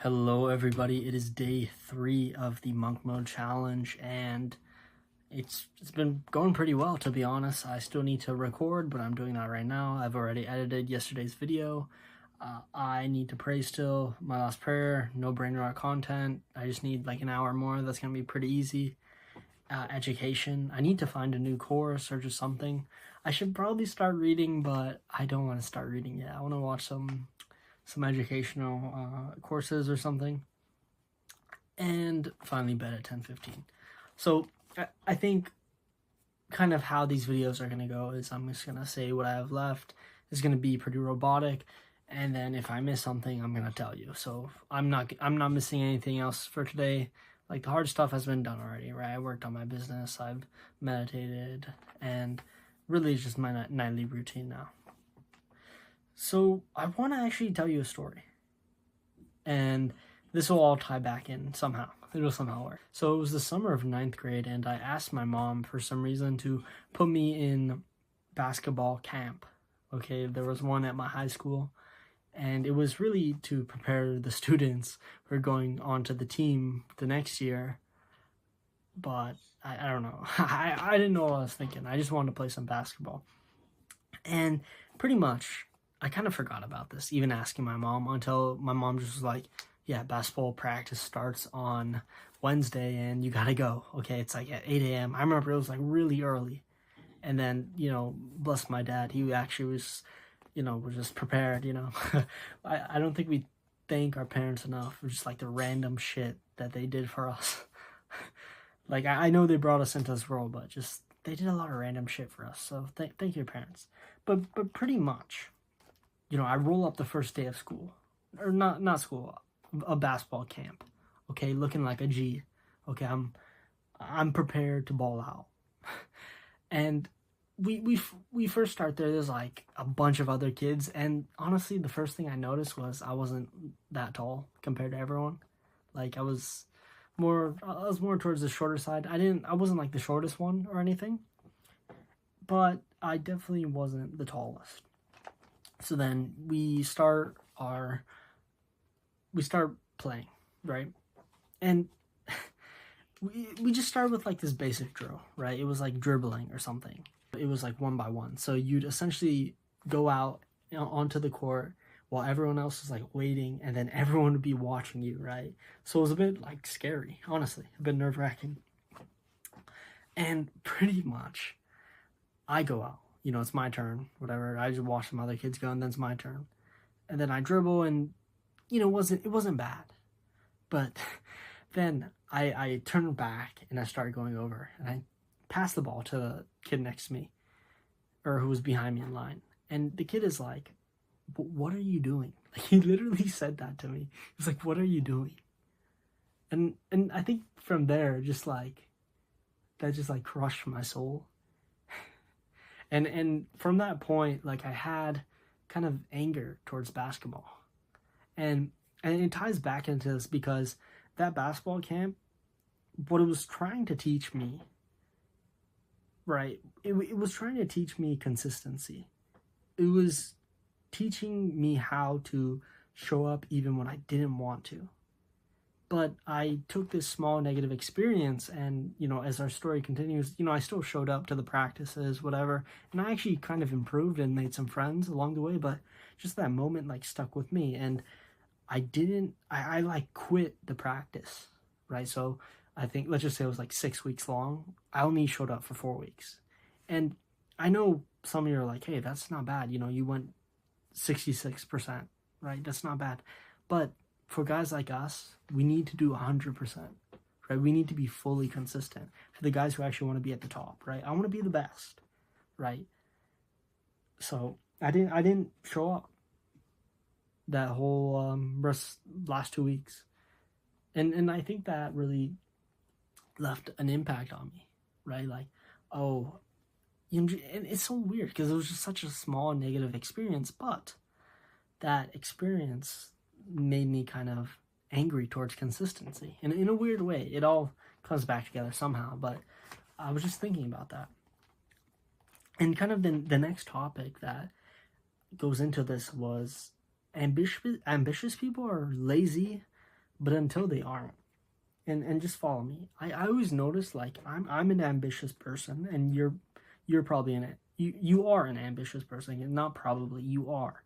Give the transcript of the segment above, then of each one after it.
Hello everybody, it is day 3 of the Monk Mode Challenge, and it's been going pretty well, to be honest. I still need to record, but I'm doing that right now. I've already edited yesterday's video. I need to pray still, my last prayer, no brain rot content. I just need like an hour more. That's gonna be pretty easy. Education, I need to find a new course or just something. I should probably start reading, but I don't want to start reading yet. I want to watch some educational courses or something, and finally bed at 10:15. So I think kind of how these videos are going to go is I'm just going to say what I have left. It's going to be pretty robotic, and then if I miss something, I'm going to tell you. So I'm not missing anything else for today. Like, the hard stuff has been done already, right? I worked on my business, I've meditated, and really it's just my nightly routine now. So I want to actually tell you a story, and this will all tie back in somehow. It'll somehow work. So it was the summer of 9th grade, and I asked my mom for some reason to put me in basketball camp. Okay, there was one at my high school, and it was really to prepare the students who are going on to the team the next year. But I don't know. I didn't know what I was thinking. I just wanted to play some basketball. And pretty much, I kind of forgot about this, even asking my mom, until my mom just was like, yeah, basketball practice starts on Wednesday and you gotta go. Okay, it's like at 8 a.m. I remember it was like really early. And then, bless my dad, he actually was, was just prepared, I don't think we thank our parents enough for just like the random shit that they did for us. Like, I know they brought us into this world, but just they did a lot of random shit for us. So thank your parents. But pretty much, I roll up the first day of school, or not school, a basketball camp. Okay, looking like a G. Okay, I'm prepared to ball out. And we first start there. There's like a bunch of other kids, and honestly, the first thing I noticed was I wasn't that tall compared to everyone. Like, I was more towards the shorter side. I wasn't like the shortest one or anything, but I definitely wasn't the tallest. So then we start playing, right? And we just started with like this basic drill, right? It was like dribbling or something. It was like 1 by 1. So you'd essentially go out onto the court while everyone else was like waiting, and then everyone would be watching you, right? So it was a bit like scary, honestly, a bit nerve-wracking. And pretty much I go out, it's my turn, whatever. I just watch some other kids go, and then it's my turn. And then I dribble, and it wasn't bad. But then I turned back and I started going over, and I passed the ball to the kid next to me, or who was behind me in line. And the kid is like, "What are you doing?" Like, he literally said that to me. He's like, "What are you doing?" And I think from there, just like that, just like crushed my soul. And from that point, like, I had kind of anger towards basketball, and it ties back into this because that basketball camp, what it was trying to teach me, right? It was trying to teach me consistency. It was teaching me how to show up even when I didn't want to. But I took this small negative experience, and, as our story continues, I still showed up to the practices, whatever, and I actually kind of improved and made some friends along the way, but just that moment, like, stuck with me, and I like quit the practice, right? So I think, let's just say it was like 6 weeks long. I only showed up for 4 weeks. And I know some of you are like, hey, that's not bad. You went 66%, right? That's not bad. But for guys like us, we need to do 100%, right? We need to be fully consistent for the guys who actually want to be at the top, right? I want to be the best, right? So I didn't show up that whole last 2 weeks, and I think that really left an impact on me, right? Like, oh, and it's so weird because it was just such a small negative experience, but that experience made me kind of angry towards consistency, and in a weird way, it all comes back together somehow. But I was just thinking about that, and kind of the next topic that goes into this was ambitious people are lazy, But until they aren't, and just follow me. I always notice, like, I'm an ambitious person, and you're probably you are an ambitious person, and not probably, you are,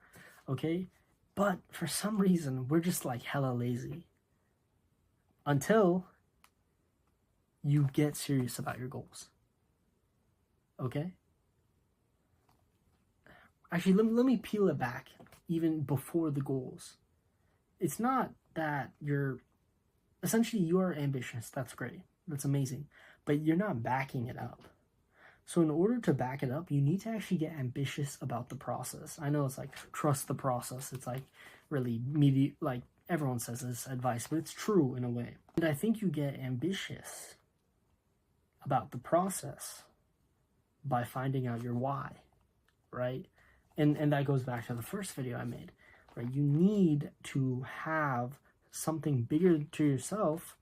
okay? But for some reason, we're just like hella lazy until you get serious about your goals. Okay? Actually, let me peel it back even before the goals. It's not that essentially you are ambitious. That's great. That's amazing. But you're not backing it up. So in order to back it up, you need to actually get ambitious about the process. I know it's like, trust the process. It's like really like everyone says this advice, but it's true in a way. And I think you get ambitious about the process by finding out your why, right? And that goes back to the first video I made, right? You need to have something bigger to yourself,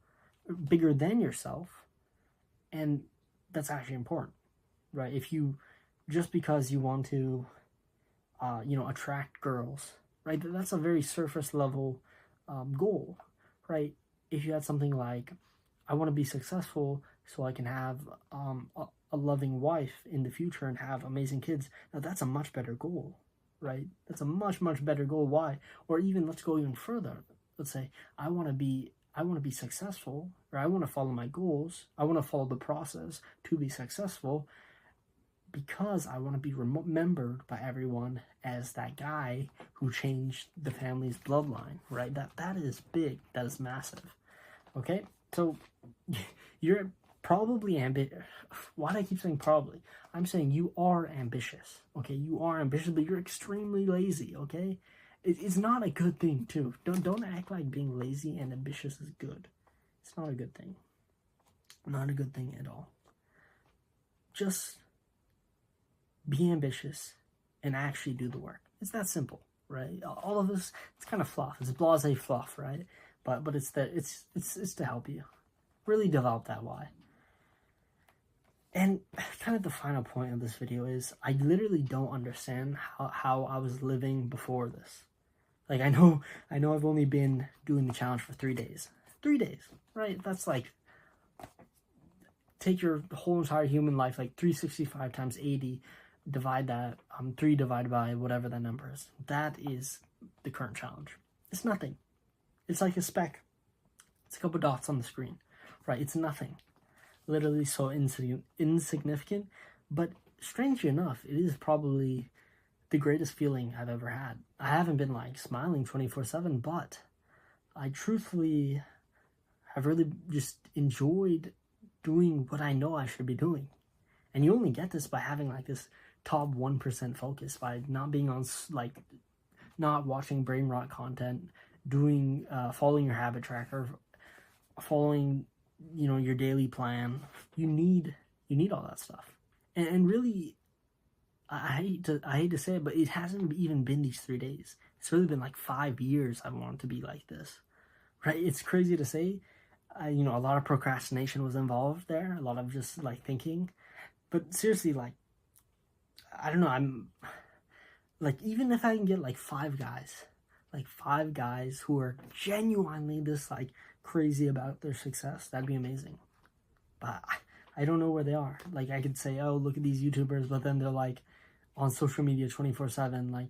bigger than yourself, and that's actually important, right? If you, just because you want to, attract girls, right? That's a very surface level goal, right? If you had something like, I want to be successful so I can have a loving wife in the future and have amazing kids. Now that's a much better goal, right? That's a much, much better goal. Why? Or even, let's go even further. Let's say I want to be successful, or I want to follow my goals. I want to follow the process to be successful because I want to be remembered by everyone as that guy who changed the family's bloodline, right? That is big. That is massive. Okay? So you're probably ambitious. Why do I keep saying probably? I'm saying you are ambitious. Okay? You are ambitious, but you're extremely lazy. Okay? It's not a good thing, too. Don't act like being lazy and ambitious is good. It's not a good thing. Not a good thing at all. Just be ambitious and actually do the work. It's that simple, right? All of this, it's kind of fluff. It's blasé fluff, right? But it's to help you really develop that why. And kind of the final point of this video is, I literally don't understand how I was living before this. Like, I know I've only been doing the challenge for 3 days. 3 days, right? That's like, take your whole entire human life, like 365 times 80, divide that, 3 divided by whatever that number is. That is the current challenge. It's nothing. It's like a speck. It's a couple dots on the screen, right? It's nothing. Literally so insignificant, but strangely enough, it is probably the greatest feeling I've ever had. I haven't been like smiling 24/7, but I truthfully have really just enjoyed doing what I know I should be doing. And you only get this by having like this top 1% focus, by not being on, like, not watching brain rot content, doing, following your habit tracker, following, your daily plan. You need all that stuff. And really, I hate to say it, but it hasn't even been these 3 days. It's really been like 5 years I've wanted to be like this, right? It's crazy to say. A lot of procrastination was involved there, a lot of just like thinking. But seriously, like, I don't know, I'm like, even if I can get like 5 guys who are genuinely this like crazy about their success, that'd be amazing. But I don't know where they are. Like, I could say, oh, look at these YouTubers, but then they're like on social media 24/7, like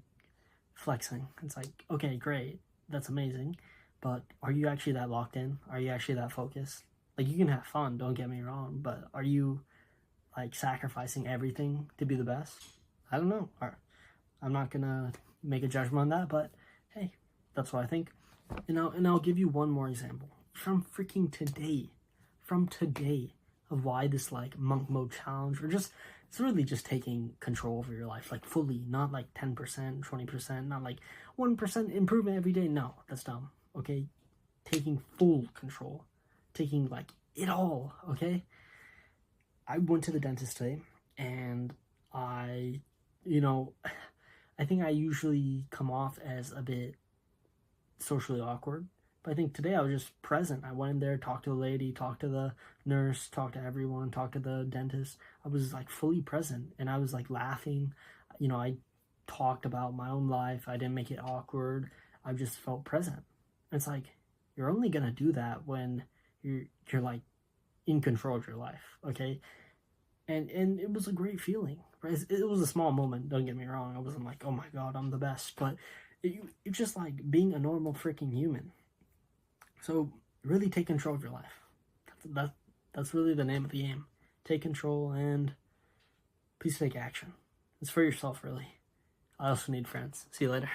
flexing. It's like, okay, great, that's amazing, but are you actually that locked in? Are you actually that focused? Like, you can have fun, don't get me wrong, but are you like sacrificing everything to be the best? I don't know. I'm not gonna make a judgment on that, but hey, that's what I think. And I'll give you one more example from freaking today, of why this like monk mode challenge, or just, it's really just taking control over your life, like fully, not like 10%, 20%, not like 1% improvement every day. No, that's dumb. Okay, taking full control, taking like it all. Okay, I went to the dentist today, and I think I usually come off as a bit socially awkward, but I think today I was just present. I went in there, talked to the lady, talked to the nurse, talked to everyone, talked to the dentist. I was like fully present, and I was like laughing. I talked about my own life. I didn't make it awkward. I just felt present. It's like, you're only gonna do that when you're like in control of your life, okay? And it was a great feeling, right? It was a small moment, don't get me wrong. I wasn't like, oh my god, I'm the best, but it's just like being a normal freaking human. So really take control of your life. That's really the name of the game. Take control and please take action. It's for yourself, really. I also need friends. See you later.